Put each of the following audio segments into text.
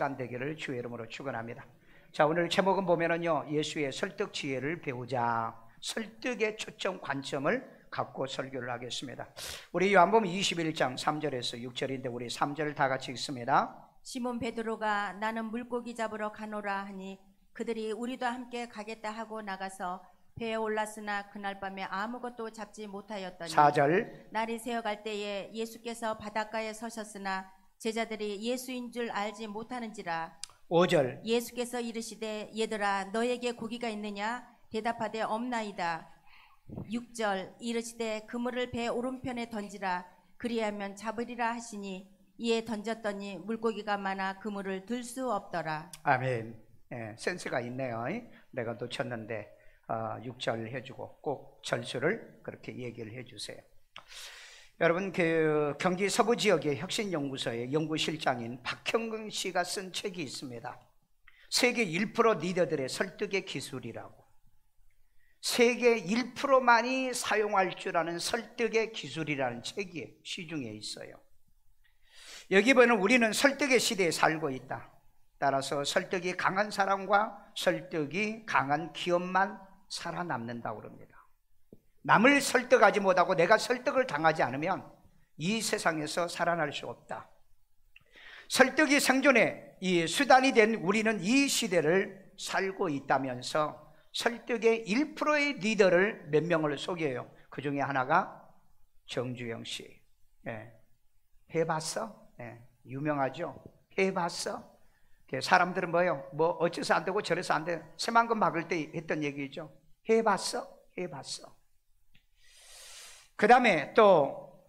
시간 되기를 주의 이름으로 축원합니다. 자, 오늘 제목은 보면은요, 예수의 설득 지혜를 배우자. 설득의 초점 관점을 갖고 설교를 하겠습니다. 우리 요한복음 21장 3절에서 6절인데 우리 3절 다 같이 읽습니다. 시몬 베드로가 나는 물고기 잡으러 가노라 하니 그들이 우리도 함께 가겠다 하고 나가서 배에 올랐으나 그날 밤에 아무것도 잡지 못하였더니 4절 날이 새어갈 때에 예수께서 바닷가에 서셨으나 제자들이 예수인 줄 알지 못하는지라. 5절 예수께서 이르시되 얘들아 너에게 고기가 있느냐 대답하되 없나이다. 6절 이르시되 그물을 배 오른편에 던지라 그리하면 잡으리라 하시니 이에 던졌더니 물고기가 많아 그물을 들 수 없더라. 아멘. 센스가 있네요. 내가 놓쳤는데 6절 해주고 꼭 절수를 그렇게 얘기를 해주세요. 여러분, 그 경기 서부 지역의 혁신연구소의 연구실장인 박형근 씨가 쓴 책이 있습니다. 세계 1% 리더들의 설득의 기술이라고. 세계 1%만이 사용할 줄 아는 설득의 기술이라는 책이 시중에 있어요. 여기 보면 우리는 설득의 시대에 살고 있다. 따라서 설득이 강한 사람과 설득이 강한 기업만 살아남는다고 그럽니다. 남을 설득하지 못하고 내가 설득을 당하지 않으면 이 세상에서 살아날 수 없다. 설득이 생존의 이 수단이 된 우리는 이 시대를 살고 있다면서 설득의 1%의 리더를 몇 명을 소개해요. 그 중에 하나가 정주영 씨. 해봤어? 유명하죠? 해봤어? 사람들은 뭐예요? 뭐 어째서 안 되고 저래서 안 돼. 새만금 막을 때 했던 얘기죠. 해봤어? 해봤어. 그 다음에 또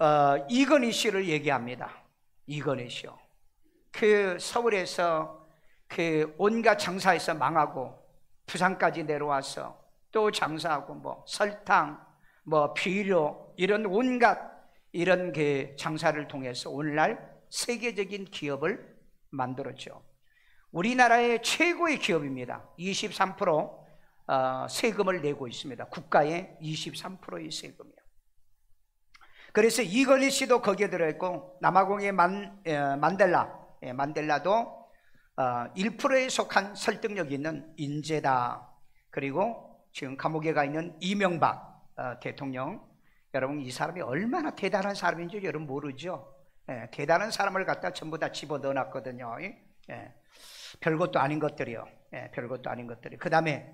이건희 씨를 얘기합니다. 이건희 씨요. 그 서울에서 그 온갖 장사에서 망하고 부산까지 내려와서 또 장사하고 뭐 설탕, 뭐 비료 이런 온갖 이런 그 장사를 통해서 오늘날 세계적인 기업을 만들었죠. 우리나라의 최고의 기업입니다. 23% 세금을 내고 있습니다. 국가의 23%의 세금이요. 그래서 이건희 씨도 거기에 들어있고 남아공의 만델라도 1%에 속한 설득력이 있는 인재다. 그리고 지금 감옥에 가 있는 이명박 대통령, 여러분 이 사람이 얼마나 대단한 사람인지 여러분 모르죠? 대단한 사람을 갖다 전부 다 집어넣어 놨거든요. 별것도 아닌 것들이요. 별것도 아닌 것들이. 그 다음에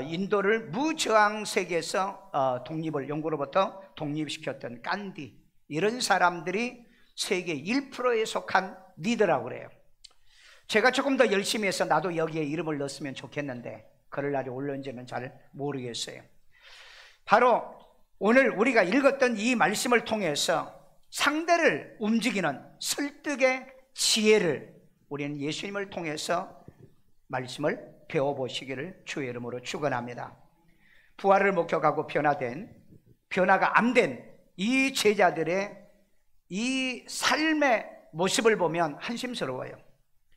인도를 무저항 세계에서 독립을 영국으로부터 독립시켰던 간디, 이런 사람들이 세계 1%에 속한 리더라고 그래요. 제가 조금 더 열심히 해서 나도 여기에 이름을 넣었으면 좋겠는데 그럴 날이 올는지는 잘 모르겠어요. 바로 오늘 우리가 읽었던 이 말씀을 통해서 상대를 움직이는 설득의 지혜를 우리는 예수님을 통해서 말씀을 배워보시기를 주의 이름으로 축원합니다. 부활을 목격하고 변화가 안 된 이 제자들의 이 삶의 모습을 보면 한심스러워요.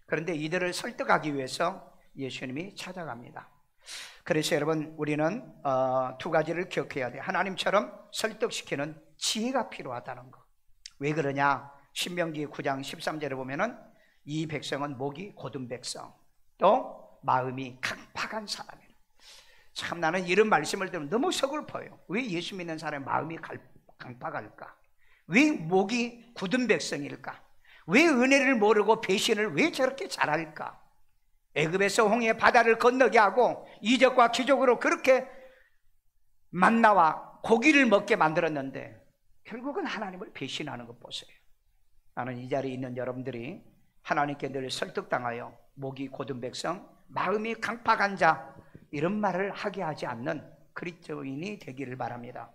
그런데 이들을 설득하기 위해서 예수님이 찾아갑니다. 그래서 여러분 우리는 두 가지를 기억해야 돼요. 하나님처럼 설득시키는 지혜가 필요하다는 거. 왜 그러냐? 신명기 9장 13절에 보면은 이 백성은 목이 곧은 백성, 또 마음이 강팍한 사람이에요. 참 나는 이런 말씀을 들으면 너무 서글퍼요. 왜 예수 믿는 사람의 마음이 강팍할까? 왜 목이 굳은 백성일까? 왜 은혜를 모르고 배신을 왜 저렇게 잘할까? 애굽에서 홍해 바다를 건너게 하고 이적과 기적으로 그렇게 만나와 고기를 먹게 만들었는데 결국은 하나님을 배신하는 것 보세요. 나는 이 자리에 있는 여러분들이 하나님께 늘 설득당하여 목이 곧은 백성, 마음이 강팍한 자, 이런 말을 하게 하지 않는 그리스도인이 되기를 바랍니다.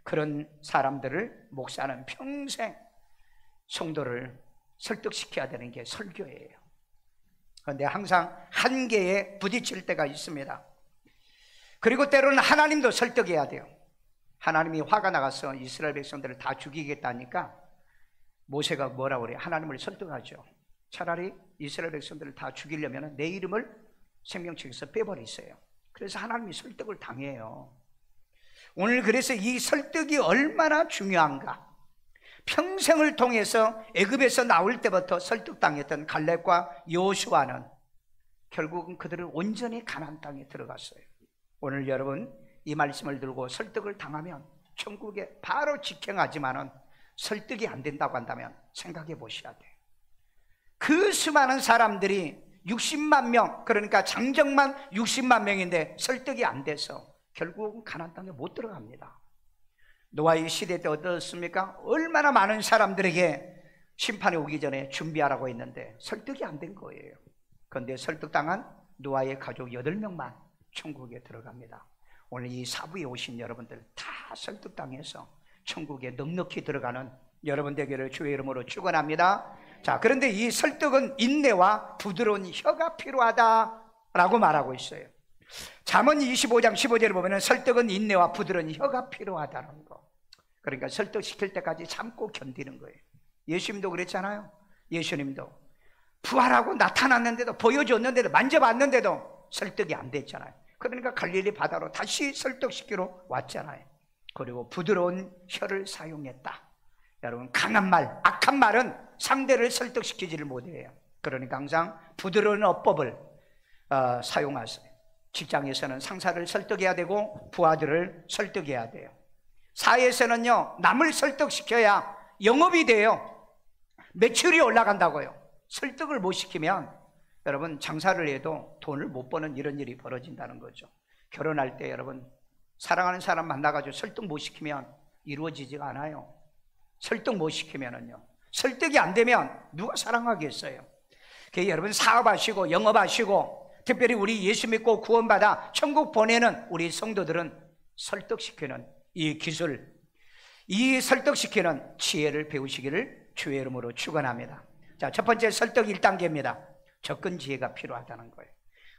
그런 사람들을 목사는 평생 성도를 설득시켜야 되는 게 설교예요. 그런데 항상 한계에 부딪힐 때가 있습니다. 그리고 때로는 하나님도 설득해야 돼요. 하나님이 화가 나가서 이스라엘 백성들을 다 죽이겠다니까 모세가 뭐라고 그래요? 하나님을 설득하죠. 차라리 이스라엘 백성들을 다 죽이려면 내 이름을 생명책에서 빼버리세요. 그래서 하나님이 설득을 당해요. 오늘 그래서 이 설득이 얼마나 중요한가? 평생을 통해서 애굽에서 나올 때부터 설득당했던 갈렙과 여호수아는 결국은 그들을 온전히 가나안 땅에 들어갔어요. 오늘 여러분 이 말씀을 들고 설득을 당하면 천국에 바로 직행하지만은 설득이 안 된다고 한다면 생각해 보셔야 돼요. 그 수많은 사람들이 60만 명, 그러니까 장정만 60만 명인데 설득이 안 돼서 결국은 가나안 땅에 못 들어갑니다. 노아의 시대 때 어떻습니까? 얼마나 많은 사람들에게 심판이 오기 전에 준비하라고 했는데 설득이 안 된 거예요. 그런데 설득당한 노아의 가족 8명만 천국에 들어갑니다. 오늘 이 사부에 오신 여러분들 다 설득당해서 천국에 넉넉히 들어가는 여러분 되기를 주의 이름으로 축원합니다. 자, 그런데 이 설득은 인내와 부드러운 혀가 필요하다라고 말하고 있어요. 잠언 25장 15절에 보면 설득은 인내와 부드러운 혀가 필요하다는 거. 그러니까 설득시킬 때까지 참고 견디는 거예요. 예수님도 그랬잖아요. 예수님도 부활하고 나타났는데도, 보여줬는데도, 만져봤는데도 설득이 안 됐잖아요. 그러니까 갈릴리 바다로 다시 설득시키러 왔잖아요. 그리고 부드러운 혀를 사용했다. 여러분, 강한 말, 악한 말은 상대를 설득시키지를 못해요. 그러니까 항상 부드러운 어법을 사용하세요. 직장에서는 상사를 설득해야 되고 부하들을 설득해야 돼요. 사회에서는요, 남을 설득시켜야 영업이 돼요. 매출이 올라간다고요. 설득을 못 시키면 여러분 장사를 해도 돈을 못 버는 이런 일이 벌어진다는 거죠. 결혼할 때 여러분 사랑하는 사람 만나가지고 설득 못 시키면 이루어지지가 않아요. 설득 못 시키면은요, 설득이 안 되면 누가 사랑하겠어요? 여러분 사업하시고 영업하시고 특별히 우리 예수 믿고 구원받아 천국 보내는 우리 성도들은 설득시키는 이 기술, 이 설득시키는 지혜를 배우시기를 주의 이름으로 축원합니다. 자, 첫 번째 설득 1단계입니다. 접근 지혜가 필요하다는 거예요.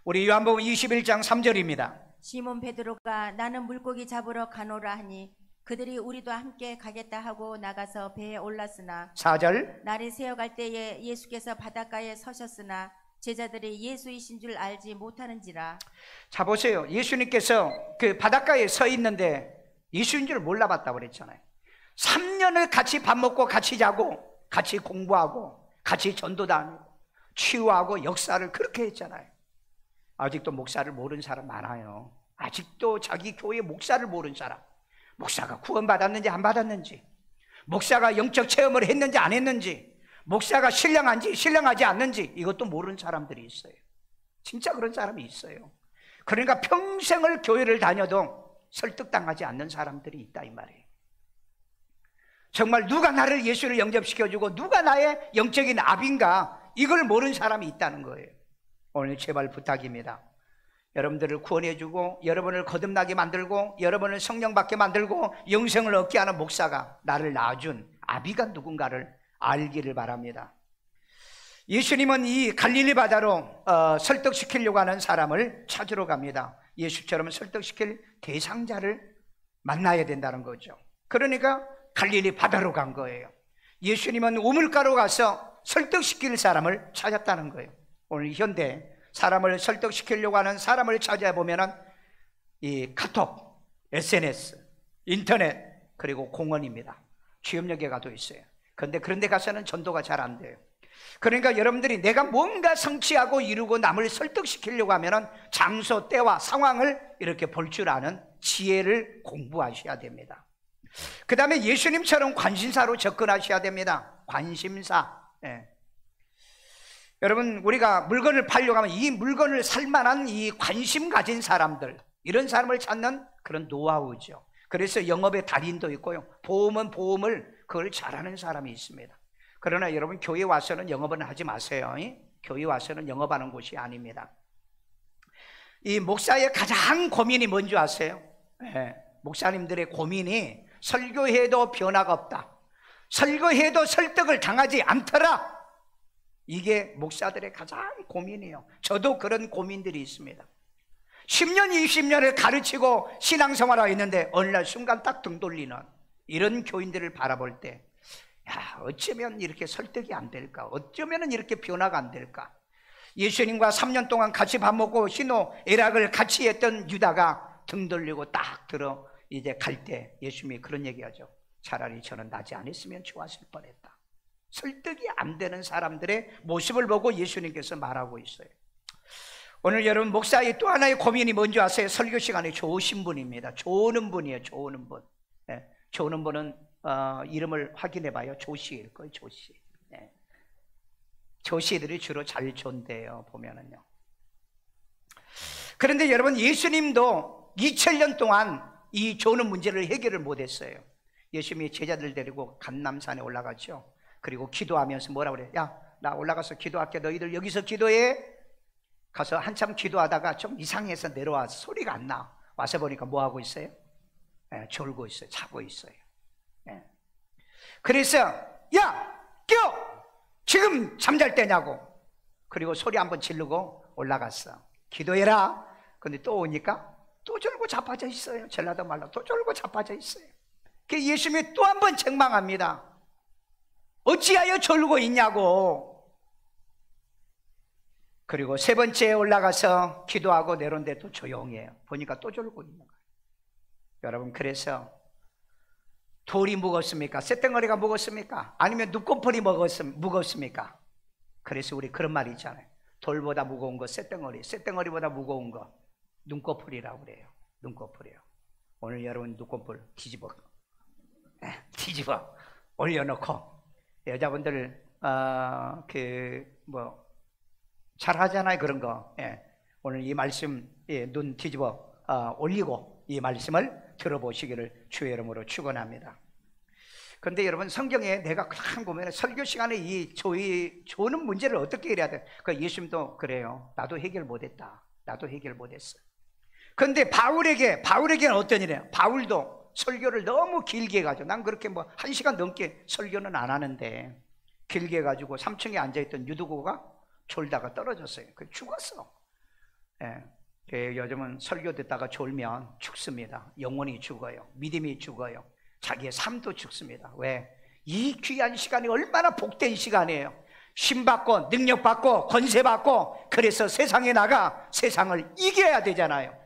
우리 요한복음 21장 3절입니다. 시몬 베드로가 나는 물고기 잡으러 가노라 하니 그들이 우리도 함께 가겠다 하고 나가서 배에 올랐으나 4절 날이 새어갈 때에 예수께서 바닷가에 서셨으나 제자들이 예수이신 줄 알지 못하는지라. 자, 보세요. 예수님께서 그 바닷가에 서 있는데 예수인 줄 몰라봤다고 그랬잖아요. 3년을 같이 밥 먹고 같이 자고 같이 공부하고 같이 전도 다니고 치유하고 역사를 그렇게 했잖아요. 아직도 목사를 모르는 사람 많아요. 아직도 자기 교회 목사를 모르는 사람, 목사가 구원받았는지 안 받았는지, 목사가 영적 체험을 했는지 안 했는지, 목사가 신령한지 신령하지 않는지 이것도 모르는 사람들이 있어요. 진짜 그런 사람이 있어요. 그러니까 평생을 교회를 다녀도 설득당하지 않는 사람들이 있다 이 말이에요. 정말 누가 나를 예수를 영접시켜주고 누가 나의 영적인 아비인가 이걸 모르는 사람이 있다는 거예요. 오늘 제발 부탁입니다. 여러분들을 구원해주고 여러분을 거듭나게 만들고 여러분을 성령 받게 만들고 영생을 얻게 하는 목사가 나를 낳아준 아비가 누군가를 알기를 바랍니다. 예수님은 이 갈릴리 바다로 설득시키려고 하는 사람을 찾으러 갑니다. 예수처럼 설득시킬 대상자를 만나야 된다는 거죠. 그러니까 갈릴리 바다로 간 거예요. 예수님은 우물가로 가서 설득시킬 사람을 찾았다는 거예요. 오늘 현대 사람을 설득시키려고 하는 사람을 찾아보면 이 카톡, SNS, 인터넷 그리고 공원입니다. 취업역에 가도 있어요. 그런데 그런 데 가서는 전도가 잘 안 돼요. 그러니까 여러분들이 내가 뭔가 성취하고 이루고 남을 설득시키려고 하면 장소, 때와 상황을 이렇게 볼 줄 아는 지혜를 공부하셔야 됩니다. 그 다음에 예수님처럼 관심사로 접근하셔야 됩니다. 관심사. 예. 여러분, 우리가 물건을 팔려고 하면 이 물건을 살만한 이 관심 가진 사람들, 이런 사람을 찾는 그런 노하우죠. 그래서 영업의 달인도 있고요, 보험은 보험을 그걸 잘하는 사람이 있습니다. 그러나 여러분, 교회 와서는 영업은 하지 마세요. 교회 와서는 영업하는 곳이 아닙니다. 이 목사의 가장 고민이 뭔지 아세요? 네, 목사님들의 고민이 설교해도 변화가 없다, 설교해도 설득을 당하지 않더라. 이게 목사들의 가장 고민이에요. 저도 그런 고민들이 있습니다. 10년, 20년을 가르치고 신앙생활하고 있는데 어느 날 순간 딱 등 돌리는 이런 교인들을 바라볼 때, 야, 어쩌면 이렇게 설득이 안 될까? 어쩌면 이렇게 변화가 안 될까? 예수님과 3년 동안 같이 밥 먹고 희노애락을 같이 했던 유다가 등 돌리고 딱 들어 이제 갈 때 예수님이 그런 얘기하죠. 차라리 저는 나지 않았으면 좋았을 뻔했다. 설득이 안 되는 사람들의 모습을 보고 예수님께서 말하고 있어요. 오늘 여러분, 목사의 또 하나의 고민이 뭔지 아세요? 설교 시간에 좋으신 분입니다. 좋은 분이에요. 좋은 분. 네. 좋은 분은 이름을 확인해 봐요. 조씨일 거예요. 조씨. 네. 조씨들이 주로 잘 존대요, 보면은요. 그런데 여러분, 예수님도 2000년 동안 이 조는 문제를 해결을 못했어요. 예수님이 제자들 데리고 감람산에 올라갔죠. 그리고 기도하면서 뭐라 그래요? 야, 나 올라가서 기도할게. 너희들 여기서 기도해. 가서 한참 기도하다가 좀 이상해서 내려와서 소리가 안 나. 와서 보니까 뭐 하고 있어요? 네, 졸고 있어요. 자고 있어요. 네. 그래서 야, 깨어! 지금 잠잘 때냐고. 그리고 소리 한번 지르고 올라갔어. 기도해라. 근데 또 오니까 또 졸고 자빠져 있어요. 전라도 말로 또 졸고 자빠져 있어요. 그래서 예수님이 또 한 번 책망합니다. 어찌하여 졸고 있냐고. 그리고 세 번째에 올라가서 기도하고 내려온데 또 조용해요. 보니까 또 졸고 있는 거예요. 여러분, 그래서 돌이 무겁습니까? 쇳덩어리가 무겁습니까? 아니면 눈꺼풀이 무겁습니까? 그래서 우리 그런 말이 있잖아요. 돌보다 무거운 거 쇳덩어리, 쇳덩어리보다 무거운 거 눈꺼풀이라고 그래요. 눈꺼풀이요. 오늘 여러분 눈꺼풀 뒤집어 올려놓고, 여자분들 잘 하잖아요, 그런 거. 예. 오늘 이 말씀, 눈 뒤집어 올리고 이 말씀을 들어보시기를 주의 이름으로 축원합니다. 그런데 여러분, 성경에 내가 딱 보면 설교 시간에 이 조는 문제를 어떻게 해야 돼? 그 예수님도 그래요. 나도 해결 못했다. 나도 해결 못했어. 그런데 바울에게는 어떤 일이에요? 바울도 설교를 너무 길게 해가지고, 난 그렇게 1시간 넘게 설교는 안 하는데 길게 해가지고 3층에 앉아있던 유두고가 졸다가 떨어졌어요. 그 죽었어. 예. 요즘은 설교 듣다가 졸면 죽습니다. 영혼이 죽어요. 믿음이 죽어요. 자기의 삶도 죽습니다. 왜? 이 귀한 시간이 얼마나 복된 시간이에요. 신받고 능력받고 권세받고, 그래서 세상에 나가 세상을 이겨야 되잖아요.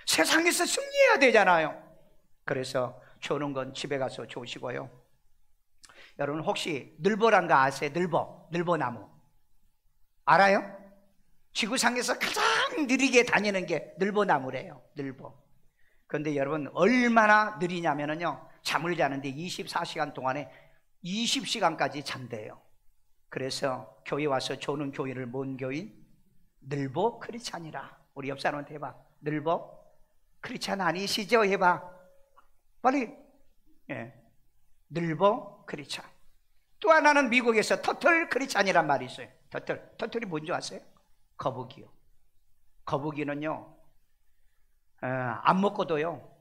세상에서 승리해야 되잖아요. 그래서 조는 건 집에 가서 조시고요. 여러분, 혹시 늘보란 거 아세요? 늘보나무 알아요? 지구상에서 가장 느리게 다니는 게 늘보나무래요. 늘보. 그런데 여러분, 얼마나 느리냐면요, 잠을 자는데 24시간 동안에 20시간까지 잔대요. 그래서 교회 와서 조는 교회를 뭔 교인? 늘보 크리스찬이라. 우리 옆 사람한테 해봐. 늘보 크리스찬 아니시죠? 해봐. 빨리. 예. 늘보 크리스찬. 또 하나는 미국에서 터틀 크리스찬이란 말이 있어요. 터틀이 뭔지 아세요? 거북이요. 거북이는요, 안 먹고도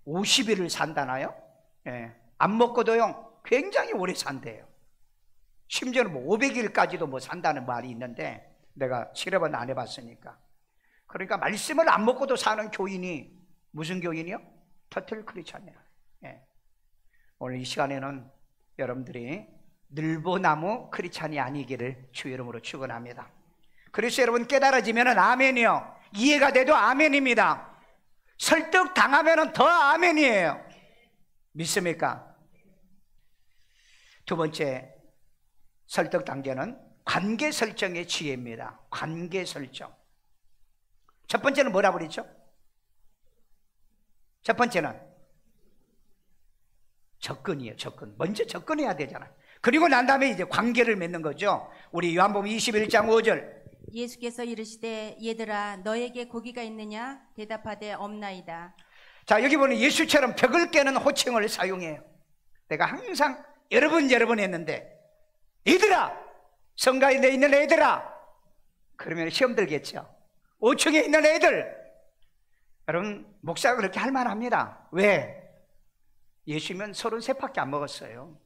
50일을 산다나요? 예. 안 먹고도요 굉장히 오래 산대요. 심지어는 500일까지도 산다는 말이 있는데, 내가 실험은 안 해봤으니까. 그러니까 말씀을 안 먹고도 사는 교인이 무슨 교인이요? 터틀 크리스찬이에요. 예. 오늘 이 시간에는 여러분들이 늘보나무 크리스찬이 아니기를 주의 이름으로 축원합니다. 그래서 여러분, 깨달아지면 아멘이요. 이해가 돼도 아멘입니다. 설득 당하면 더 아멘이에요. 믿습니까? 두 번째 설득 단계는 관계 설정의 지혜입니다. 관계 설정. 첫 번째는 뭐라 그랬죠? 첫 번째는 접근이에요. 접근. 먼저 접근해야 되잖아요. 그리고 난 다음에 이제 관계를 맺는 거죠. 우리 요한복음 21장 5절. 예수께서 이르시되 얘들아 너에게 고기가 있느냐? 대답하되 없나이다. 자, 여기 보면 예수처럼 벽을 깨는 호칭을 사용해요. 내가 항상 여러분 했는데, 얘들아, 성가에 내 있는 애들아, 그러면 시험 들겠죠. 5층에 있는 애들. 여러분, 목사가 그렇게 할 만합니다. 왜? 예수님은 33밖에 안 먹었어요.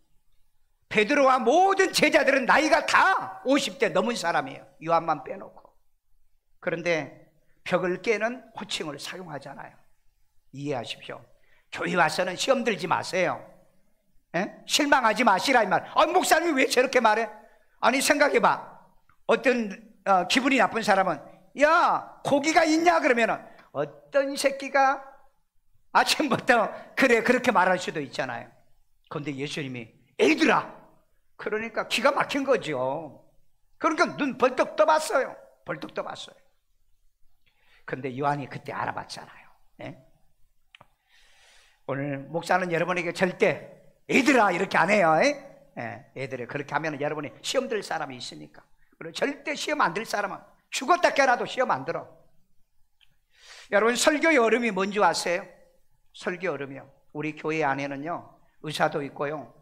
베드로와 모든 제자들은 나이가 다 50대 넘은 사람이에요. 요한만 빼놓고. 그런데 벽을 깨는 호칭을 사용하잖아요. 이해하십시오. 교회 와서는 시험 들지 마세요. 실망하지 마시라 이 말. 목사님이 왜 저렇게 말해? 아니, 생각해봐. 어떤 기분이 나쁜 사람은, 야, 고기가 있냐? 그러면은 어떤 새끼가 아침부터 그래 그렇게 말할 수도 있잖아요. 그런데 예수님이 애들아, 그러니까 기가 막힌 거죠. 그러니까 눈 벌떡 떠봤어요. 벌떡 떠봤어요. 근데 요한이 그때 알아봤잖아요. 네? 오늘 목사는 여러분에게 절대 애들아 이렇게 안 해요. 애들이 그렇게 하면 여러분이 시험 들 사람이 있으니까. 그리고 절대 시험 안 들 사람은 죽었다 깨어나도 시험 안 들어. 여러분, 설교의 얼음이 뭔지 아세요? 설교 얼음이요, 우리 교회 안에는요 의사도 있고요,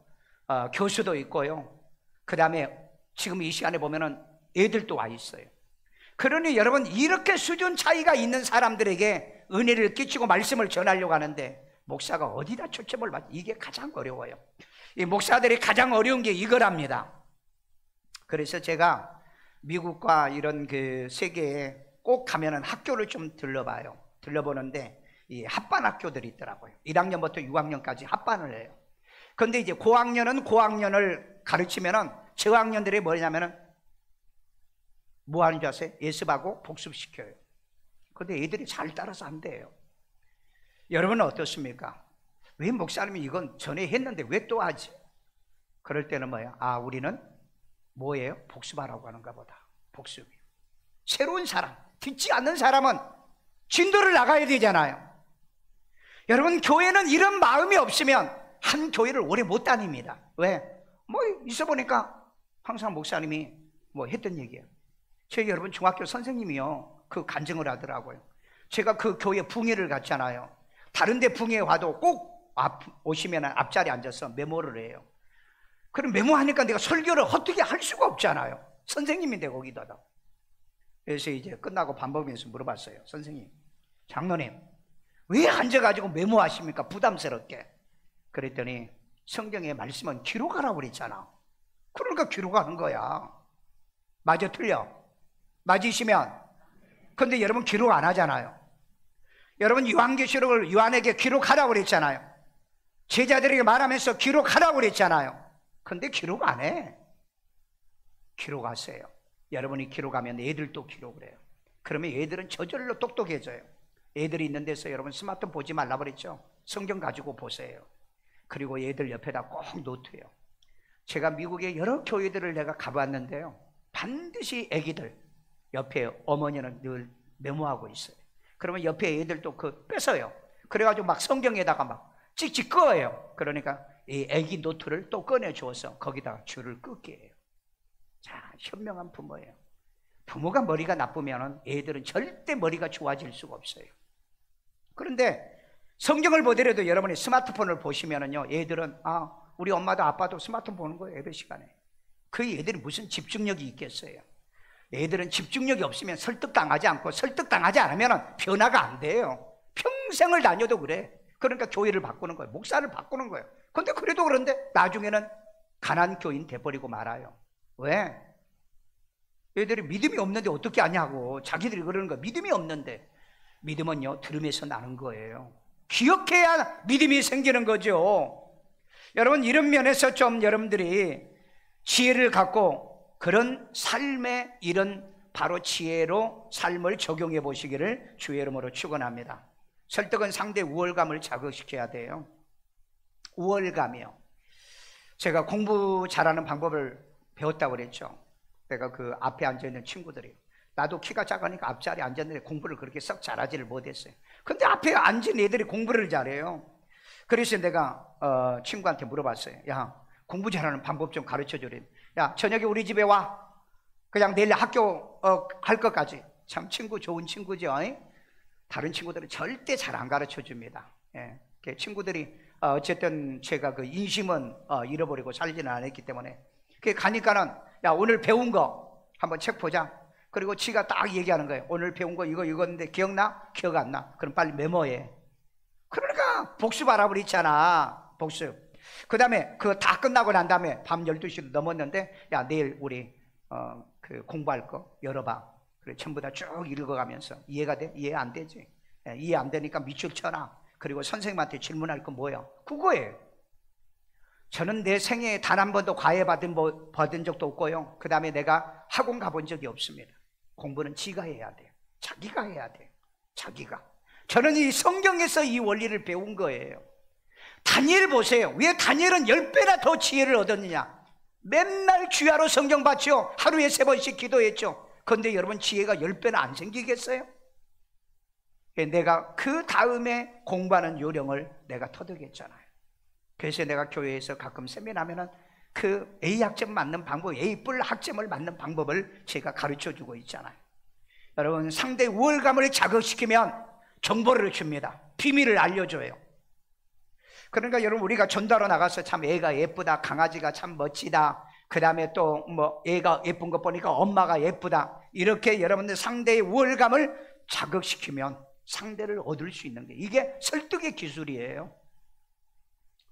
교수도 있고요, 그 다음에 지금 이 시간에 보면은 애들도 와 있어요. 그러니 여러분, 이렇게 수준 차이가 있는 사람들에게 은혜를 끼치고 말씀을 전하려고 하는데 목사가 어디다 초점을 맞지? 이게 가장 어려워요. 이 목사들이 가장 어려운 게 이거랍니다. 그래서 제가 미국과 이런 그 세계에 꼭 가면은 학교를 좀 들러봐요. 들러보는데 이 합반 학교들이 있더라고요. 1학년부터 6학년까지 합반을 해요. 그런데 이제 고학년은 고학년을 가르치면은 저학년들이 뭐냐면은 뭐 하는 줄 아세요? 예습하고 복습시켜요. 그런데 애들이 잘 따라서 안 돼요. 여러분은 어떻습니까? 왜 목사님이 이건 전에 했는데 왜 또 하지? 그럴 때는 뭐예요? 아, 우리는 뭐예요? 복습하라고 하는가 보다. 복습이요. 새로운 사람, 듣지 않는 사람은 진도를 나가야 되잖아요. 여러분, 교회는 이런 마음이 없으면 한 교회를 오래 못 다닙니다. 왜? 뭐 있어 보니까 항상 목사님이 뭐 했던 얘기예요. 저희 여러분 중학교 선생님이요, 그 간증을 하더라고요. 제가 그 교회 붕회를 갔잖아요. 다른 데 붕회 와도 꼭 오시면 앞자리에 앉아서 메모를 해요. 그럼 메모하니까 내가 설교를 어떻게 할 수가 없잖아요. 선생님인데 거기다가. 그래서 이제 끝나고 밥 먹으면서 물어봤어요. 선생님, 장로님, 왜 앉아가지고 메모하십니까? 부담스럽게. 그랬더니 성경의 말씀은 기록하라고 그랬잖아. 그러니까 기록하는 거야. 맞아, 틀려? 맞으시면. 근데 여러분 기록 안 하잖아요. 여러분 요한계시록을 요한에게 기록하라고 그랬잖아요. 제자들에게 말하면서 기록하라고 그랬잖아요. 근데 기록 안 해. 기록하세요. 여러분이 기록하면 애들도 기록을 해요. 그러면 애들은 저절로 똑똑해져요. 애들이 있는 데서 여러분 스마트폰 보지 말라 그랬죠? 성경 가지고 보세요. 그리고 애들 옆에다 꼭 노트해요. 제가 미국의 여러 교회들을 내가 가봤는데요, 반드시 애기들 옆에 어머니는 늘 메모하고 있어요. 그러면 옆에 애들도 그 뺏어요. 그래가지고 막 성경에다가 막 찍찍 꺼요. 그러니까 이 애기 노트를 또 꺼내주어서 거기다 줄을 끄게 해요. 자, 현명한 부모예요. 부모가 머리가 나쁘면 애들은 절대 머리가 좋아질 수가 없어요. 그런데 성경을 보더라도 여러분이 스마트폰을 보시면은요, 애들은 우리 엄마도 아빠도 스마트폰 보는 거예요. 예배 시간에. 그 애들이 무슨 집중력이 있겠어요? 애들은 집중력이 없으면 설득당하지 않고, 설득당하지 않으면 변화가 안 돼요. 평생을 다녀도 그래. 그러니까 교회를 바꾸는 거예요. 목사를 바꾸는 거예요. 근데 그래도 그런데 나중에는 가난 교인 돼버리고 말아요. 왜? 애들이 믿음이 없는데 어떻게 아냐고. 자기들이 그러는 거예요. 믿음이 없는데. 믿음은요, 들음에서 나는 거예요. 기억해야 믿음이 생기는 거죠. 여러분, 이런 면에서 좀 여러분들이 지혜를 갖고 그런 삶의 이런 바로 지혜로 삶을 적용해 보시기를 주의 이름으로 축원합니다. 설득은 상대 우월감을 자극시켜야 돼요. 우월감이요. 제가 공부 잘하는 방법을 배웠다고 그랬죠. 내가 그 앞에 앉아있는 친구들이, 나도 키가 작으니까 앞자리에 앉았는데 공부를 그렇게 썩 잘하지를 못했어요. 근데 앞에 앉은 애들이 공부를 잘해요. 그래서 내가 친구한테 물어봤어요. 야, 공부 잘하는 방법 좀 가르쳐주래. 야, 저녁에 우리 집에 와. 그냥 내일 학교 할 것까지. 참 친구 좋은 친구죠. 다른 친구들은 절대 잘 안 가르쳐줍니다. 예. 친구들이 어쨌든 제가 그 인심은 잃어버리고 살지는 않았기 때문에 가니까는, 야, 오늘 배운 거 한번 책 보자. 그리고 지가 딱 얘기하는 거예요. 오늘 배운 거 이거인데 기억나? 기억 안 나? 그럼 빨리 메모해. 그러니까 복습하라고 그랬잖아. 복습. 그 다음에 그거 다 끝나고 난 다음에 밤 12시도 넘었는데, 야, 내일 우리 그 공부할 거 열어봐. 그래, 전부 다 쭉 읽어가면서 이해가 돼? 이해 안 되지? 이해 안 되니까 밑줄 쳐놔. 그리고 선생님한테 질문할 건 뭐야? 그거예요. 저는 내 생애에 단 한 번도 과외 받은 적도 없고요. 그 다음에 내가 학원 가본 적이 없습니다. 공부는 지가 해야 돼요. 자기가 해야 돼요. 자기가. 저는 이 성경에서 이 원리를 배운 거예요. 다니엘 보세요. 왜 다니엘은 10배나 더 지혜를 얻었느냐? 맨날 주야로 성경 봤죠. 하루에 3번씩 기도했죠. 그런데 여러분, 지혜가 10배나 안 생기겠어요? 내가 그 다음에 공부하는 요령을 내가 터득했잖아요. 그래서 내가 교회에서 가끔 세미나하면은 그 A 학점 맞는 방법, A 뿔 학점을 맞는 방법을 제가 가르쳐 주고 있잖아요. 여러분, 상대 우월감을 자극시키면 정보를 줍니다. 비밀을 알려줘요. 그러니까 여러분, 우리가 전도하러 나가서 참 애가 예쁘다, 강아지가 참 멋지다, 그 다음에 또 뭐 애가 예쁜 거 보니까 엄마가 예쁘다, 이렇게 여러분들 상대의 우월감을 자극시키면 상대를 얻을 수 있는 게, 이게 설득의 기술이에요.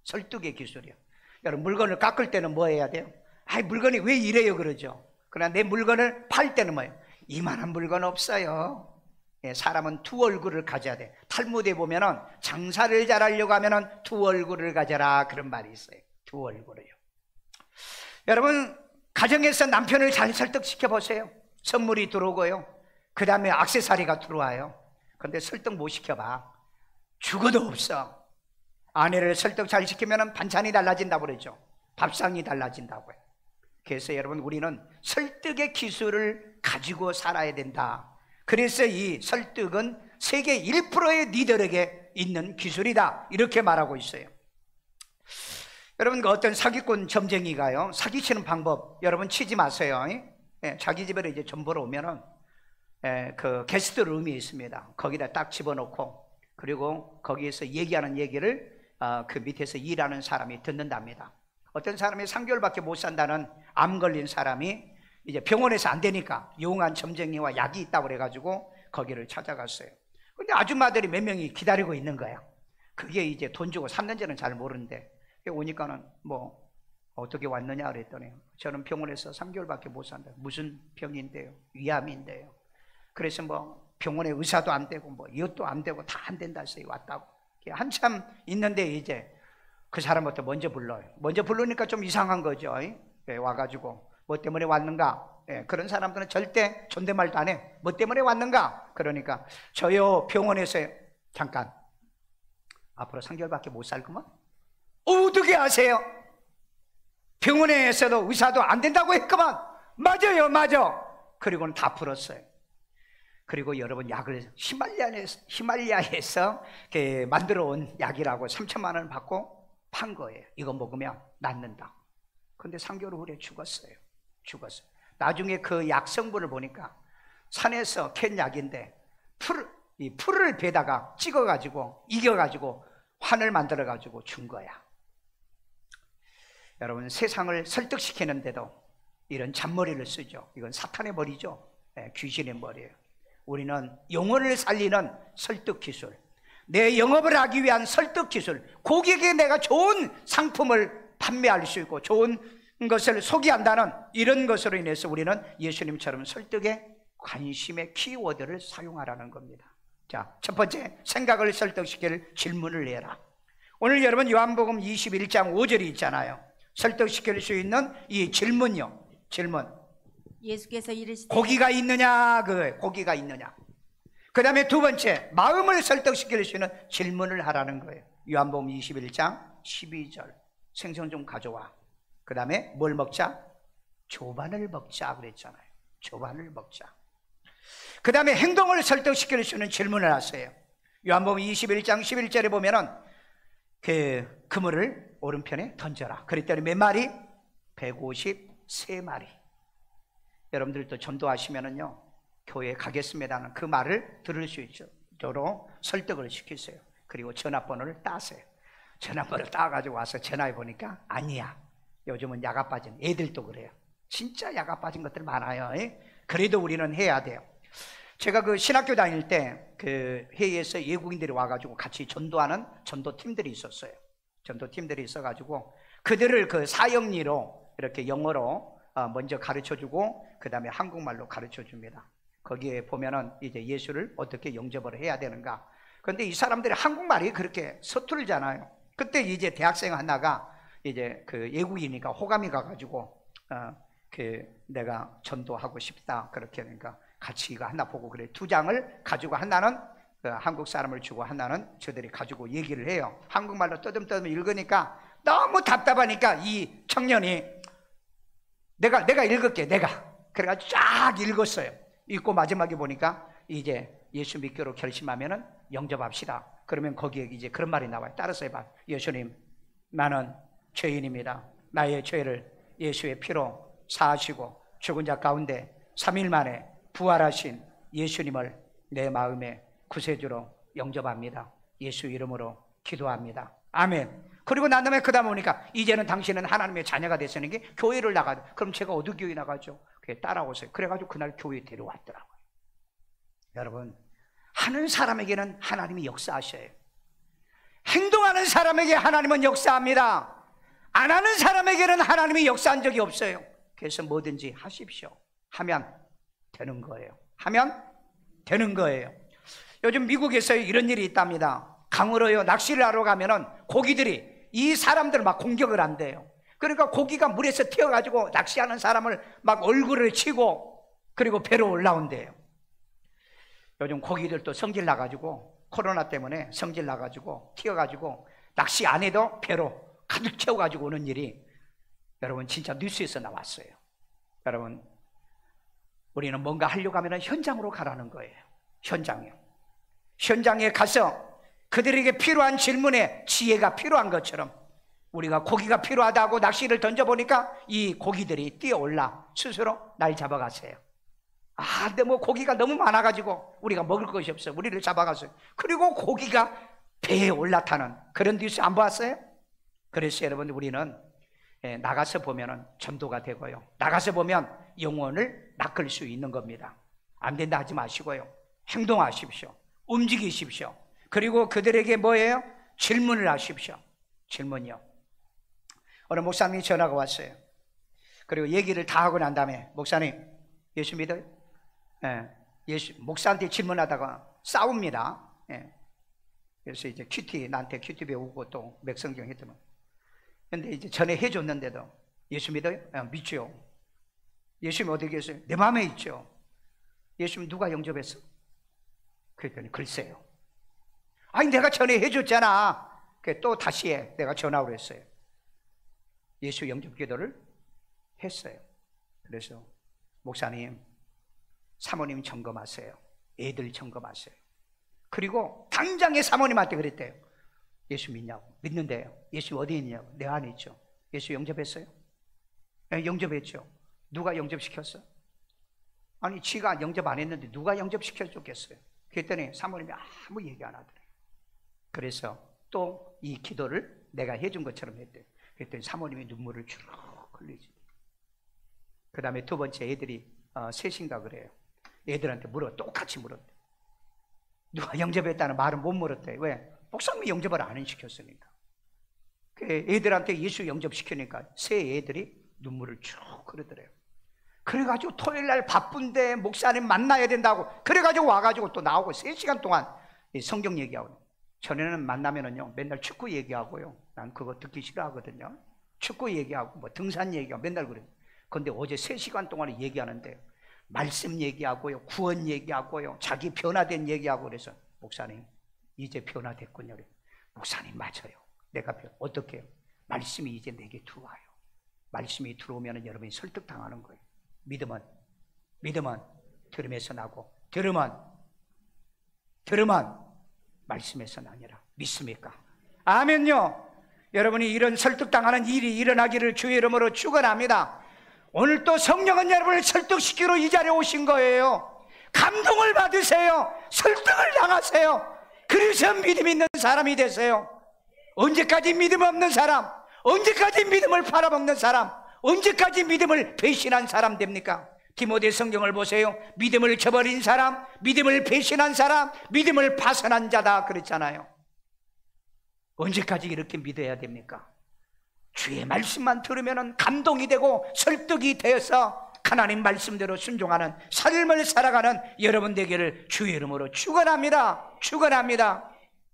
설득의 기술이에요. 여러분, 물건을 깎을 때는 뭐 해야 돼요? 아이, 물건이 왜 이래요? 그러죠. 그러나 내 물건을 팔 때는 뭐예요? 이만한 물건 없어요. 사람은 두 얼굴을 가져야 돼. 탈무드에 보면은 장사를 잘하려고 하면은 두 얼굴을 가져라, 그런 말이 있어요. 두 얼굴을요. 여러분, 가정에서 남편을 잘 설득시켜 보세요. 선물이 들어오고요, 그 다음에 액세서리가 들어와요. 근데 설득 못 시켜봐. 죽어도 없어. 아내를 설득 잘 시키면 반찬이 달라진다고 그러죠. 밥상이 달라진다고요. 그래서 여러분, 우리는 설득의 기술을 가지고 살아야 된다. 그래서 이 설득은 세계 1%의 리더에게 있는 기술이다, 이렇게 말하고 있어요. 여러분, 그 어떤 사기꾼 점쟁이가요, 사기치는 방법 여러분 치지 마세요. 자기 집에 이제 점 보러 오면은 그 게스트룸이 있습니다. 거기다 딱 집어넣고, 그리고 거기에서 얘기하는 얘기를 그 밑에서 일하는 사람이 듣는답니다. 어떤 사람이 3개월밖에 못 산다는 암 걸린 사람이 이제 병원에서 안 되니까 용한 점쟁이와 약이 있다고 그래가지고 거기를 찾아갔어요. 근데 아줌마들이 몇 명이 기다리고 있는 거야. 그게 이제 돈 주고 샀는지는 잘 모르는데, 오니까는 뭐 어떻게 왔느냐 그랬더니, 저는 병원에서 3개월밖에 못 산다. 무슨 병인데요? 위암인데요. 그래서 뭐 병원에 의사도 안 되고 뭐 이것도 안 되고 다 안 된다 해서 왔다고. 한참 있는데 이제 그 사람부터 먼저 불러요. 먼저 부르니까 좀 이상한 거죠. 와가지고 뭐 때문에 왔는가? 그런 사람들은 절대 존댓말도 안 해. 뭐 때문에 왔는가? 그러니까 저요, 병원에서 잠깐 앞으로 3개월밖에 못 살구만. 어떻게 아세요? 병원에서도 의사도 안 된다고 했구만. 맞아요, 맞아. 그리고는 다 풀었어요. 그리고 여러분, 약을 히말라야에서 만들어 온 약이라고 3천만 원을 받고 판 거예요. 이거 먹으면 낫는다. 근데 3개월 후에 죽었어요. 나중에 그 약 성분을 보니까 산에서 캔 약인데 이 풀을 배다가 찍어가지고 이겨가지고 환을 만들어가지고 준 거야. 여러분, 세상을 설득시키는데도 이런 잔머리를 쓰죠. 이건 사탄의 머리죠. 귀신의 머리예요. 우리는 영혼을 살리는 설득 기술, 내 영업을 하기 위한 설득 기술, 고객에게 내가 좋은 상품을 판매할 수 있고 좋은 것을 소개한다는 이런 것으로 인해서 우리는 예수님처럼 설득의 관심의 키워드를 사용하라는 겁니다. 자, 첫 번째, 생각을 설득시킬 질문을 해라. 오늘 여러분, 요한복음 21장 5절이 있잖아요. 설득시킬 수 있는 이 질문요. 질문. 예수께서 이르시되 고기가 있느냐, 고기가 있느냐. 그 다음에 두 번째, 마음을 설득시킬 수 있는 질문을 하라는 거예요. 요한복음 21장 12절. 생선 좀 가져와. 그 다음에 뭘 먹자? 조반을 먹자 그랬잖아요. 조반을 먹자. 그 다음에 행동을 설득시킬 수 있는 질문을 하세요. 요한복음 21장 11절에 보면은 그 그물을 오른편에 던져라. 그랬더니 몇 마리? 153마리. 여러분들도 전도하시면은요, 교회에 가겠습니다는 그 말을 들을 수 있도록 설득을 시키세요. 그리고 전화번호를 따세요. 전화번호를 따가지고 와서 전화해 보니까 아니야. 요즘은 야가 빠진 애들도 그래요. 진짜 야가 빠진 것들 많아요. 그래도 우리는 해야 돼요. 제가 그 신학교 다닐 때 그 회의에서 외국인들이 와가지고 같이 전도하는 전도팀들이 있었어요. 전도팀들이 있어가지고 그들을 그 사형리로 이렇게 영어로 먼저 가르쳐주고 그 다음에 한국말로 가르쳐줍니다. 거기에 보면은 이제 예수를 어떻게 영접을 해야 되는가. 그런데 이 사람들이 한국말이 그렇게 서툴잖아요. 그때 이제 대학생 하나가 이제 그 외국이니까 호감이 가가지고 내가 전도하고 싶다. 그렇게 하니까 같이 이거 하나 보고 그래. 2장을 가지고 하나는 그 한국 사람을 주고 하나는 저들이 가지고 얘기를 해요. 한국말로 떠듬떠듬 읽으니까 너무 답답하니까 이 청년이 내가 읽을게, 내가. 그래가지고 쫙 읽었어요. 읽고 마지막에 보니까 이제 예수 믿기로 결심하면은 영접합시다. 그러면 거기에 이제 그런 말이 나와요. 따라서 해봐. 예수님, 나는 죄인입니다. 나의 죄를 예수의 피로 사하시고 죽은 자 가운데 3일 만에 부활하신 예수님을 내 마음의 구세주로 영접합니다. 예수 이름으로 기도합니다. 아멘. 그리고 난 다음에 그 다음 오니까 이제는 당신은 하나님의 자녀가 됐으니 교회를 나가죠. 그럼 제가 어디 교회 나가죠? 그게 따라오세요. 그래가지고 그날 교회에 데려왔더라고요. 여러분, 하는 사람에게는 하나님이 역사하셔요. 행동하는 사람에게 하나님은 역사합니다. 안 하는 사람에게는 하나님이 역사한 적이 없어요. 그래서 뭐든지 하십시오. 하면 되는 거예요. 하면 되는 거예요. 요즘 미국에서 이런 일이 있답니다. 강으로요 낚시를 하러 가면은 고기들이 이 사람들을 막 공격을 한대요. 그러니까 고기가 물에서 튀어가지고 낚시하는 사람을 막 얼굴을 치고 그리고 배로 올라온대요. 요즘 고기들도 성질 나가지고 코로나 때문에 성질 나가지고 튀어가지고 낚시 안 해도 배로 가득 채워가지고 오는 일이 여러분 진짜 뉴스에서 나왔어요. 여러분, 우리는 뭔가 하려고 하면 현장으로 가라는 거예요. 현장에 가서 그들에게 필요한 질문에 지혜가 필요한 것처럼 우리가 고기가 필요하다고 낚시를 던져보니까 이 고기들이 뛰어올라 스스로 날 잡아갔어요. 근데 뭐 고기가 너무 많아가지고 우리가 먹을 것이 없어. 우리를 잡아갔어요. 그리고 고기가 배에 올라타는 그런 뉴스 안 봤어요? 그래서 여러분, 우리는 나가서 보면은 전도가 되고요. 나가서 보면 영혼을 낚을 수 있는 겁니다. 안 된다 하지 마시고요. 행동하십시오. 움직이십시오. 그리고 그들에게 뭐예요? 질문을 하십시오. 질문이요. 어느 목사님이 전화가 왔어요. 그리고 얘기를 다 하고 난 다음에 목사님, 예수 믿어요? 목사한테 질문하다가 싸웁니다. 그래서 이제 나한테 큐티 배우고 또 맥성경 했더만. 근데 이제 전에 해줬는데도 예수 믿어요? 믿죠. 예수님 어디 계세요? 내 마음에 있죠. 예수님 누가 영접했어? 그랬더니 글쎄요. 내가 전에 해줬잖아. 또 다시 해. 내가 전화로 했어요. 예수 영접 기도를 했어요. 그래서 목사님, 사모님 점검하세요. 애들 점검하세요. 그리고 당장에 사모님한테 그랬대요. 예수 믿냐고. 믿는데요. 예수 어디 있냐고. 내 안에 있죠. 예수 영접했어요? 영접했죠. 누가 영접시켰어? 지가 영접 안 했는데 누가 영접시켜줬겠어요? 그랬더니 사모님이 아무 얘기 안 하더래요. 그래서 또 이 기도를 내가 해준 것처럼 했대요. 그랬더니 사모님이 눈물을 주르륵 흘리지. 그 다음에 두 번째 애들이 셋인가 그래요. 애들한테 똑같이 물었대. 누가 영접했다는 말은 못 물었대. 왜? 목사님이 영접을 안 시켰으니까. 애들한테 예수 영접시키니까 세 애들이 눈물을 쭉 흐르더래요. 그래가지고 토요일날 바쁜데 목사님 만나야 된다고 그래가지고 와가지고 또 나오고 3시간 동안 성경 얘기하고. 전에는 만나면은요 맨날 축구 얘기하고요. 난 그거 듣기 싫어하거든요. 축구 얘기하고 뭐 등산 얘기하고 맨날 그래요. 근데 어제 3시간 동안 얘기하는데 말씀 얘기하고요, 구원 얘기하고요, 자기 변화된 얘기하고. 그래서 목사님 이제 변화됐군요. 목사님 맞아요. 내가 어떻게 해요? 말씀이 이제 내게 들어와요. 말씀이 들어오면 여러분이 설득당하는 거예요. 믿음은 들음에서 나고 들음은 말씀에서 나니라. 믿습니까? 아멘요. 여러분이 이런 설득당하는 일이 일어나기를 주의 이름으로 축원합니다. 오늘 또 성령은 여러분을 설득시키러 이 자리에 오신 거예요. 감동을 받으세요. 설득을 당하세요. 그래서 믿음 있는 사람이 되세요. 언제까지 믿음 없는 사람, 언제까지 믿음을 팔아먹는 사람, 언제까지 믿음을 배신한 사람 됩니까? 디모데 성경을 보세요. 믿음을 저버린 사람, 믿음을 배신한 사람, 믿음을 파산한 자다 그랬잖아요. 언제까지 이렇게 믿어야 됩니까? 주의 말씀만 들으면 감동이 되고 설득이 되어서 하나님 말씀대로 순종하는 삶을 살아가는 여러분 되기를 주의 이름으로 축원합니다.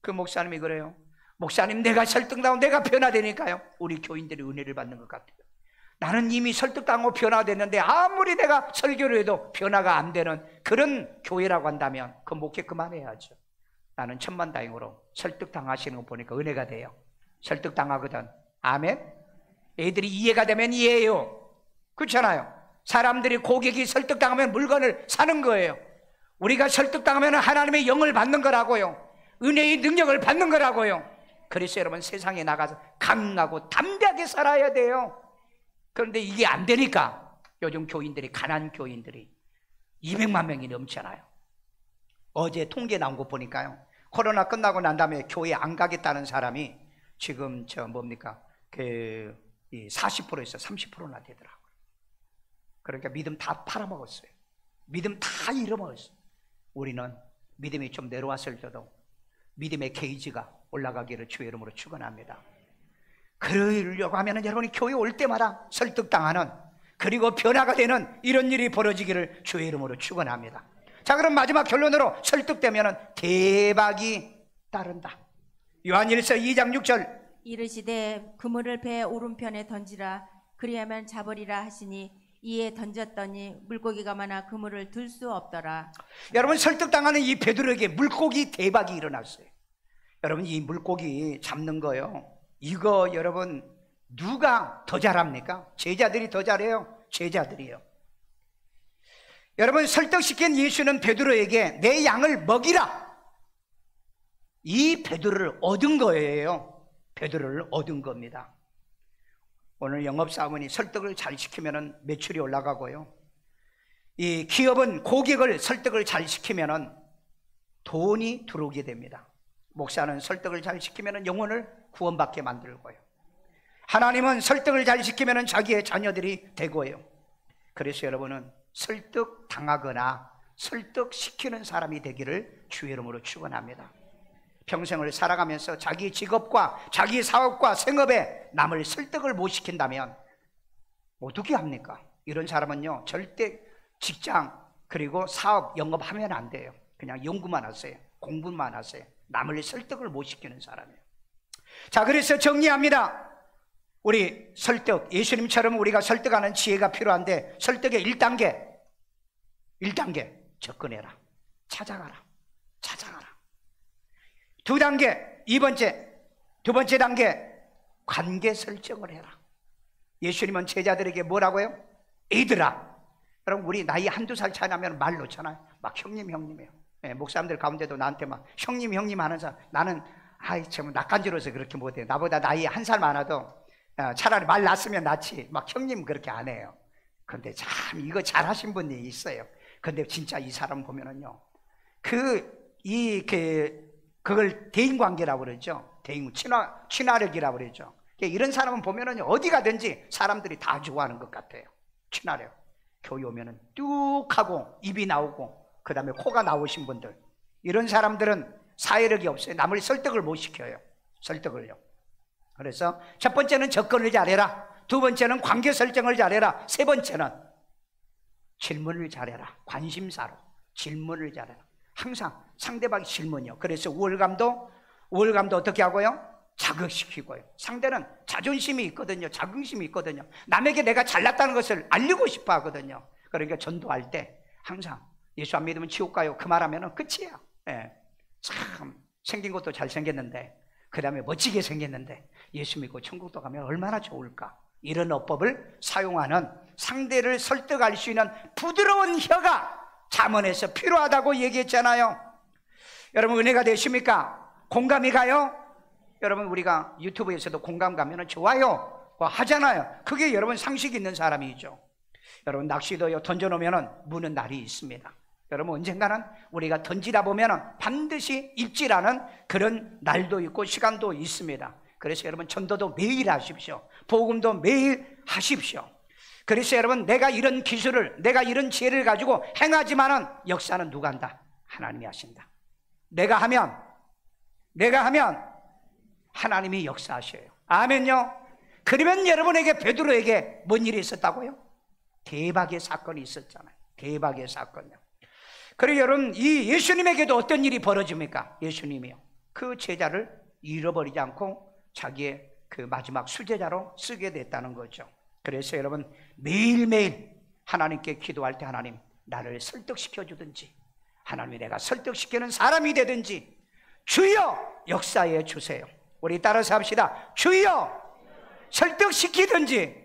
그 목사님이 그래요. 목사님, 내가 설득당하고 내가 변화되니까요 우리 교인들이 은혜를 받는 것 같아요. 나는 이미 설득당하고 변화됐는데 아무리 내가 설교를 해도 변화가 안 되는 그런 교회라고 한다면 그 목회 그만해야죠. 나는 천만다행으로 설득당하시는 거 보니까 은혜가 돼요. 설득당하거든. 아멘. 애들이 이해가 되면 이해해요. 그렇잖아요. 사람들이, 고객이 설득당하면 물건을 사는 거예요. 우리가 설득당하면 하나님의 영을 받는 거라고요. 은혜의 능력을 받는 거라고요. 그래서 여러분, 세상에 나가서 강하고 담대하게 살아야 돼요. 그런데 이게 안 되니까 요즘 교인들이, 가난 교인들이 200만 명이 넘잖아요. 어제 통계 나온 거 보니까요, 코로나 끝나고 난 다음에 교회 안 가겠다는 사람이 지금 40%에서 30%나 되더라고요. 그러니까 믿음 다 팔아먹었어요. 믿음 다 잃어먹었어요. 우리는 믿음이 좀 내려왔을 때도 믿음의 게이지가 올라가기를 주의 이름으로 축원합니다. 그러려고 하면 여러분이 교회 올 때마다 설득당하는, 그리고 변화가 되는 이런 일이 벌어지기를 주의 이름으로 축원합니다. 자, 그럼 마지막 결론으로 설득되면 대박이 따른다. 요한일서 2장 6절, 이르시되 그물을 배 오른편에 던지라, 그리하면 잡으리라 하시니 이에 던졌더니 물고기가 많아 그물을 들 수 없더라. 여러분, 설득당하는 이 베드로에게 물고기 대박이 일어났어요. 여러분, 이 물고기 잡는 거요, 이거 여러분 누가 더 잘합니까? 제자들이 더 잘해요. 제자들이요. 여러분, 설득시킨 예수는 베드로에게 내 양을 먹이라, 이 베드로를 얻은 거예요. 베드로를 얻은 겁니다. 오늘 영업사원이 설득을 잘 시키면 매출이 올라가고요, 이 기업은 고객을 설득을 잘 시키면 돈이 들어오게 됩니다. 목사는 설득을 잘 시키면 영혼을 구원받게 만들고요, 하나님은 설득을 잘 시키면 자기의 자녀들이 되고요. 그래서 여러분은 설득당하거나 설득시키는 사람이 되기를 주의 이름으로 축원합니다. 평생을 살아가면서 자기 직업과 자기 사업과 생업에 남을 설득을 못 시킨다면 어떻게 합니까? 이런 사람은요, 절대 직장 그리고 사업 영업하면 안 돼요. 그냥 연구만 하세요. 공부만 하세요. 남을 설득을 못 시키는 사람이에요. 자, 그래서 정리합니다. 우리 설득, 예수님처럼 우리가 설득하는 지혜가 필요한데, 설득의 1단계 접근해라. 찾아가라. 2단계, 두 번째 단계, 관계 설정을 해라. 예수님은 제자들에게 뭐라고요? 애들아. 여러분, 우리 나이 한두 살 차이 나면 말 놓잖아요. 막 형님이에요. 네, 목사님들 가운데도 나한테 막 형님 하는 사람, 나는 참 낯간지러워서 그렇게 못해요. 나보다 나이 한 살 많아도 차라리 말 났으면 낫지, 막 형님 그렇게 안 해요. 근데 참 이거 잘하신 분이 있어요. 근데 진짜 이 사람 보면은요, 그걸 대인관계라고 그러죠. 친화력이라고 그러죠. 이런 사람은 보면은 어디 가든지 사람들이 다 좋아하는 것 같아요. 친화력. 교회 오면은 뚝 하고 입이 나오고, 그 다음에 코가 나오신 분들, 이런 사람들은 사회력이 없어요. 남을 설득을 못 시켜요. 설득을요. 그래서 첫 번째는 접근을 잘해라. 두 번째는 관계 설정을 잘해라. 세 번째는 질문을 잘해라. 관심사로 질문을 잘해라. 항상 상대방의 질문이요. 그래서 우월감도 어떻게 하고요? 자극시키고요. 상대는 자존심이 있거든요. 자긍심이 있거든요. 남에게 내가 잘났다는 것을 알리고 싶어 하거든요. 그러니까 전도할 때 항상 예수 안 믿으면 지옥 가요, 그 말하면 끝이야. 예. 참 생긴 것도 잘생겼는데, 그 다음에 멋지게 생겼는데 예수 믿고 천국도 가면 얼마나 좋을까. 이런 어법을 사용하는, 상대를 설득할 수 있는 부드러운 혀가 잠언에서 필요하다고 얘기했잖아요. 여러분, 은혜가 되십니까? 공감이 가요? 여러분, 우리가 유튜브에서도 공감 가면 좋아요 하잖아요. 그게 여러분 상식 있는 사람이죠. 여러분, 낚시도요, 던져놓으면 무는 날이 있습니다. 여러분, 언젠가는 우리가 던지다 보면 반드시 입질하는 그런 날도 있고 시간도 있습니다. 그래서 여러분, 전도도 매일 하십시오. 복음도 매일 하십시오. 그래서 여러분, 내가 이런 기술을, 내가 이런 지혜를 가지고 행하지만은 역사는 누가 한다? 하나님이 하신다. 내가 하면 하나님이 역사하셔요. 아멘요. 그러면 여러분에게, 베드로에게 뭔 일이 있었다고요? 대박의 사건이 있었잖아요. 대박의 사건요. 그리고 여러분, 이 예수님에게도 어떤 일이 벌어집니까? 예수님이요, 그 제자를 잃어버리지 않고 자기의 그 마지막 수제자로 쓰게 됐다는 거죠. 그래서 여러분, 매일매일 하나님께 기도할 때, 하나님 나를 설득시켜 주든지, 하나님이 내가 설득시키는 사람이 되든지, 주여 역사해 주세요. 우리 따라서 합시다. 주여 설득시키든지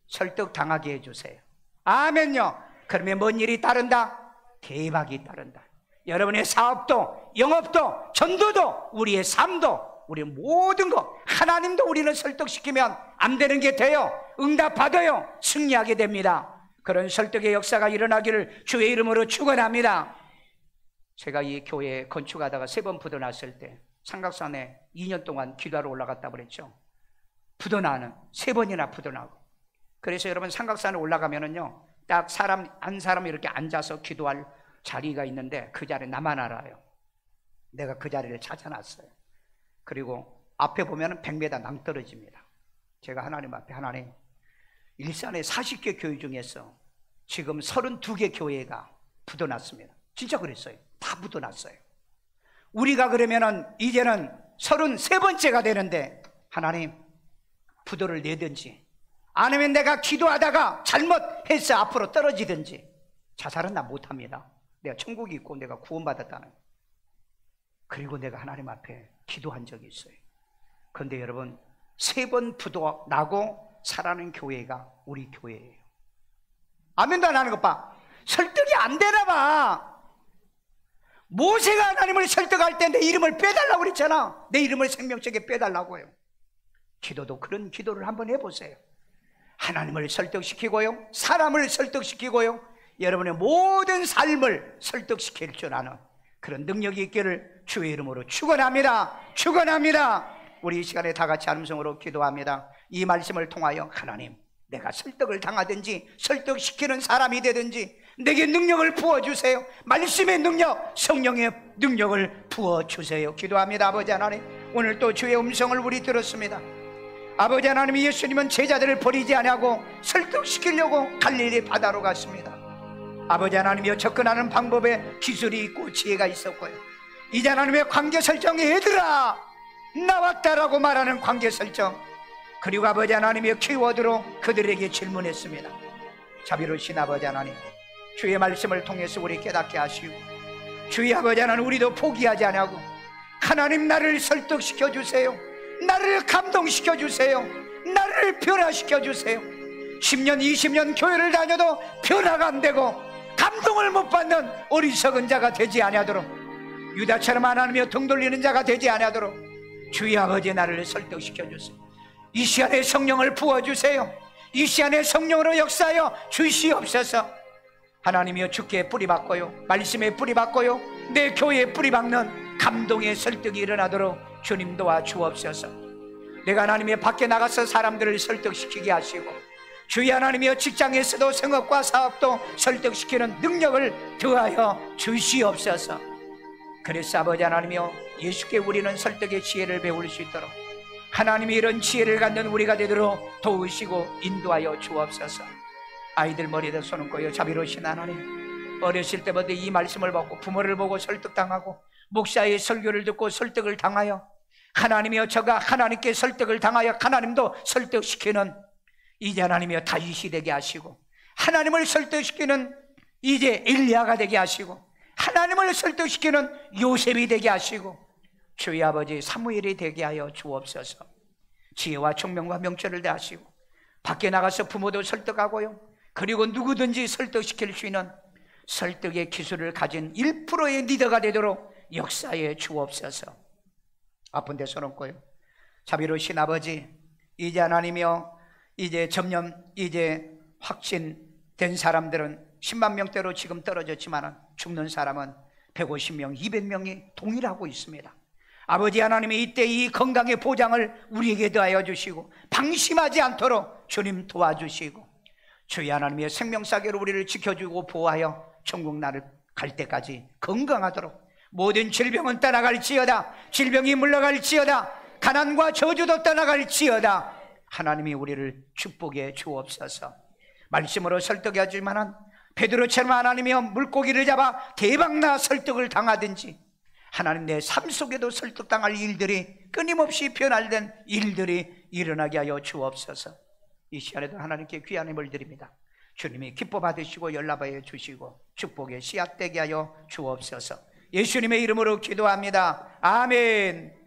설득당하게 해주세요. 아멘요. 그러면 뭔 일이 따른다? 대박이 따른다. 여러분의 사업도, 영업도, 전도도, 우리의 삶도, 우리 모든 거, 하나님도 우리는 설득시키면 안 되는 게 돼요. 응답받아요. 승리하게 됩니다. 그런 설득의 역사가 일어나기를 주의 이름으로 축원합니다. 제가 이 교회 건축하다가 3번 부도났을 때 삼각산에 2년 동안 기도하러 올라갔다 그랬죠. 부도나는 3번이나 부도나고. 그래서 여러분 삼각산에 올라가면은요, 딱 한 사람 이렇게 앉아서 기도할 자리가 있는데 그 자리 나만 알아요. 내가 그 자리를 찾아놨어요. 그리고 앞에 보면은 100m 낭떠러집니다. 제가 하나님 앞에, 하나님, 일산에 40개 교회 중에서 지금 32개 교회가 부도났습니다. 진짜 그랬어요. 다 부도났어요. 우리가 그러면은 이제는 33번째가 되는데, 하나님 부도를 내든지, 아니면 내가 기도하다가 잘못해서 앞으로 떨어지든지. 자살은 나 못합니다. 내가 천국이 있고 내가 구원받았다는. 그리고 내가 하나님 앞에 기도한 적이 있어요. 그런데 여러분, 3번 부도 나고 살아는 교회가 우리 교회예요. 아멘도 안 하는 것 봐. 설득이 안 되나 봐. 모세가 하나님을 설득할 때 내 이름을 빼달라고 그랬잖아. 내 이름을 생명책에 빼달라고요. 기도도 그런 기도를 한번 해보세요. 하나님을 설득시키고요, 사람을 설득시키고요, 여러분의 모든 삶을 설득시킬 줄 아는 그런 능력이 있기를 주의 이름으로 축원합니다. 축원합니다. 우리 이 시간에 다 같이 함성으로 기도합니다. 이 말씀을 통하여 하나님, 내가 설득을 당하든지 설득시키는 사람이 되든지 내게 능력을 부어주세요. 말씀의 능력, 성령의 능력을 부어주세요. 기도합니다. 아버지 하나님, 오늘 또 주의 음성을 우리 들었습니다. 아버지 하나님, 예수님은 제자들을 버리지 아니하고 설득시키려고 갈릴리 바다로 갔습니다. 아버지 하나님이여, 접근하는 방법에 기술이 있고 지혜가 있었고요, 이제 하나님의 관계 설정에 얘들아 나왔다라고 말하는 관계 설정, 그리고 아버지 하나님의 키워드로 그들에게 질문했습니다. 자비로우신 아버지 하나님, 주의 말씀을 통해서 우리 깨닫게 하시고, 주의 아버지 하나님, 우리도 포기하지 아니하고 하나님 나를 설득시켜 주세요. 나를 감동시켜 주세요. 나를 변화시켜 주세요. 10년 20년 교회를 다녀도 변화가 안 되고 감동을 못 받는 어리석은 자가 되지 아니하도록, 유다처럼 안 하며 등 돌리는 자가 되지 아니하도록 주의 아버지 나를 설득시켜 주세요. 이 시간에 성령을 부어주세요. 이 시간에 성령으로 역사하여 주시옵소서. 하나님이여, 주께 뿌리박고요, 말씀에 뿌리박고요, 내 교회에 뿌리박는 감동의 설득이 일어나도록 주님 도와주옵소서. 내가 하나님의 밖에 나가서 사람들을 설득시키게 하시고, 주의 하나님이여, 직장에서도 생업과 사업도 설득시키는 능력을 더하여 주시옵소서. 그래서 아버지 하나님이여, 예수께 우리는 설득의 지혜를 배울 수 있도록 하나님이 이런 지혜를 갖는 우리가 되도록 도우시고 인도하여 주옵소서. 아이들 머리에다 손을 얹고요, 자비로우신 하나님, 어렸을 때부터 이 말씀을 받고 부모를 보고 설득당하고 목사의 설교를 듣고 설득을 당하여 하나님이여, 저가 하나님께 설득을 당하여 하나님도 설득시키는 이제 하나님이여 다윗이 되게 하시고, 하나님을 설득시키는 이제 엘리야가 되게 하시고, 하나님을 설득시키는 요셉이 되게 하시고, 주의 아버지 사무엘이 되게 하여 주옵소서. 지혜와 총명과 명철을 다하시고 밖에 나가서 부모도 설득하고요, 그리고 누구든지 설득시킬 수 있는 설득의 기술을 가진 1%의 리더가 되도록 역사에 주옵소서. 아픈 데 손 얹고요, 자비로우신 아버지, 이제 하나님이여, 이제 점점 이제 확진된 사람들은 10만 명대로 지금 떨어졌지만 죽는 사람은 150명, 200명이 동일하고 있습니다. 아버지 하나님이 이때 이 건강의 보장을 우리에게 더하여 주시고 방심하지 않도록 주님 도와주시고, 주의 하나님의 생명사계로 우리를 지켜주고 보호하여 천국 나를 갈 때까지 건강하도록, 모든 질병은 떠나갈지어다, 질병이 물러갈지어다, 가난과 저주도 떠나갈지어다, 하나님이 우리를 축복해 주옵소서. 말씀으로 설득하지 만한 베드로처럼 하나님이여, 물고기를 잡아 대박나 설득을 당하든지, 하나님 내 삶 속에도 설득당할 일들이 끊임없이 변화된 일들이 일어나게 하여 주옵소서. 이 시간에도 하나님께 귀한 힘을 드립니다. 주님이 기뻐 받으시고 연락하여 주시고 축복의 씨앗되게 하여 주옵소서. 예수님의 이름으로 기도합니다. 아멘.